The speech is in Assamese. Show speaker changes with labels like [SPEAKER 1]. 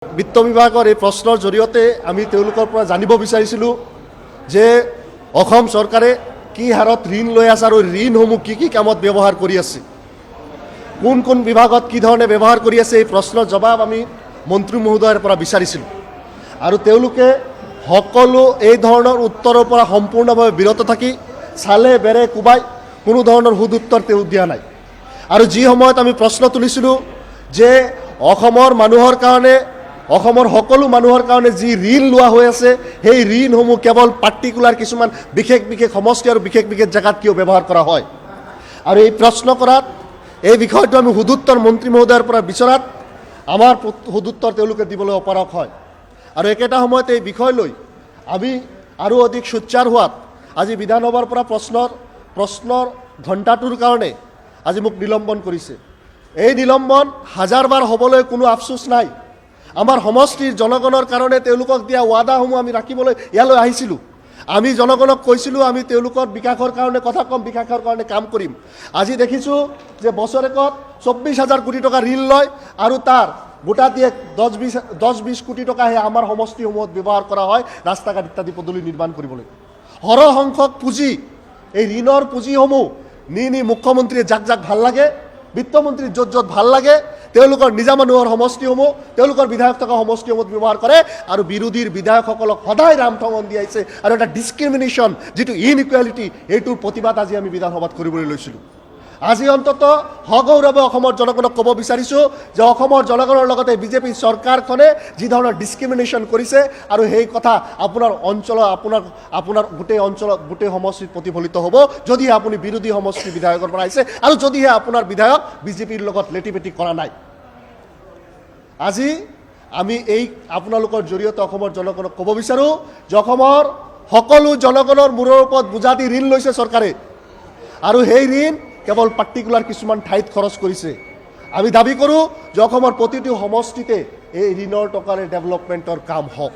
[SPEAKER 1] বিত্ত বিভাগৰ এই প্ৰশ্নৰ জৰিয়তে আমি তেওঁলোকৰ পৰা জানিব বিচাৰিছিলোঁ যে অসম চৰকাৰে কি হাৰত ঋণ লৈ আছে আৰু ঋণসমূহ কি কামত ব্যৱহাৰ কৰি আছে, কোন কোন বিভাগত কি ধৰণে ব্যৱহাৰ কৰি আছে, এই প্ৰশ্নৰ জবাব আমি মন্ত্ৰী মহোদয়ৰ পৰা বিচাৰিছিলোঁ। আৰু তেওঁলোকে সকলো এই ধৰণৰ উত্তৰৰ পৰা সম্পূৰ্ণভাৱে বিৰত থাকি চালে বেৰে কোবাই কোনো ধৰণৰ সুদুত্তৰ তেওঁ দিয়া নাই। আৰু যি সময়ত আমি প্ৰশ্ন তুলিছিলোঁ যে অসমৰ মানুহৰ কাৰণে, অসমৰ সকলো মানুহৰ কাৰণে যি ঋণ লোৱা হৈ আছে, সেই ঋণসমূহ কেৱল পাৰ্টিকুলাৰ কিছুমান বিশেষ সমষ্টি আৰু বিশেষ জেগাত কিয় ব্যৱহাৰ কৰা হয়। আৰু এই প্ৰশ্ন কৰাত এই বিষয়টো আমি সুদুত্তৰ মন্ত্ৰী মহোদয়ৰ পৰা বিচৰাত আমাৰ সুদুত্তৰ তেওঁলোকে দিবলৈ অপাৰগ হয়। আৰু একেটা সময়তে এই বিষয় লৈ আমি আৰু অধিক সোচ্চাৰ হোৱাত আজি বিধানসভাৰ পৰা প্ৰশ্নৰ ঘণ্টাটোৰ কাৰণে আজি মোক নিলম্বন কৰিছে। এই নিলম্বন হাজাৰবাৰ হ'বলৈ কোনো আফচোচ নাই। আমাৰ সমষ্টিৰ জনগণৰ কাৰণে তেওঁলোকক দিয়া ৱাদাসমূহ আমি ৰাখিবলৈ ইয়ালৈ আহিছিলোঁ। আমি জনগণক কৈছিলোঁ আমি তেওঁলোকৰ বিকাশৰ কাৰণে কথা ক'ম, বিকাশৰ কাৰণে কাম কৰিম। আজি দেখিছোঁ যে বছৰেকত 24,000 কোটি টকা ঋণ লয় আৰু তাৰ গোটা দিয়ে 10-20 কোটি টকাহে আমাৰ সমষ্টিসমূহত ব্যৱহাৰ কৰা হয় ৰাস্তা ঘাট ইত্যাদি পদূলি নিৰ্মাণ কৰিবলৈ। সৰহ সংখ্যক পুঁজি, এই ঋণৰ পুঁজিসমূহ নি মুখ্যমন্ত্ৰীয়ে যাক ভাল লাগে, বিত্তমন্ত্ৰী য'ত ভাল লাগে, তেওঁলোকৰ নিজা মানুহৰ সমষ্টিসমূহ, তেওঁলোকৰ বিধায়ক থকা সমষ্টিসমূহত ব্যৱহাৰ কৰে। আৰু বিৰোধীৰ বিধায়কসকলক সদায় ৰামঠঙন দিয়াইছে। আৰু এটা ডিছক্ৰিমিনেশ্যন, যিটো ইনইকুৱেলিটি, এইটোৰ প্ৰতিবাদ আজি আমি বিধানসভাত কৰিবলৈ লৈছিলোঁ। আজি অন্তত সগৌৰৱে অসমৰ জনগণক ক'ব বিচাৰিছোঁ যে অসমৰ জনগণৰ লগতে বিজেপি চৰকাৰখনে যি ধৰণৰ ডিছক্ৰিমিনেশ্যন কৰিছে আৰু সেই কথা আপোনাৰ অঞ্চলৰ আপোনাৰ গোটেই অঞ্চলত গোটেই সমষ্টিত প্ৰতিফলিত হ'ব যদিহে আপুনি বিৰোধী সমষ্টিৰ বিধায়কৰ পৰা আহিছে আৰু যদিহে আপোনাৰ বিধায়ক বিজেপিৰ লগত লেটিপেটি কৰা নাই। আজি আমি এই আপোনালোকৰ জৰিয়তে অসমৰ জনগণক ক'ব বিচাৰোঁ যে অসমৰ সকলো জনগণৰ মূৰৰ ওপৰত বোজা দি ঋণ লৈছে চৰকাৰে, আৰু সেই ঋণ কেৱল পাৰ্টিকুলাৰ কিছুমান ঠাইত খৰচ কৰিছে। আমি দাবী কৰোঁ যে অসমৰ প্ৰতিটো সমষ্টিতে এই ঋণৰ টকাৰে ডেভেলপমেণ্টৰ কাম হওক।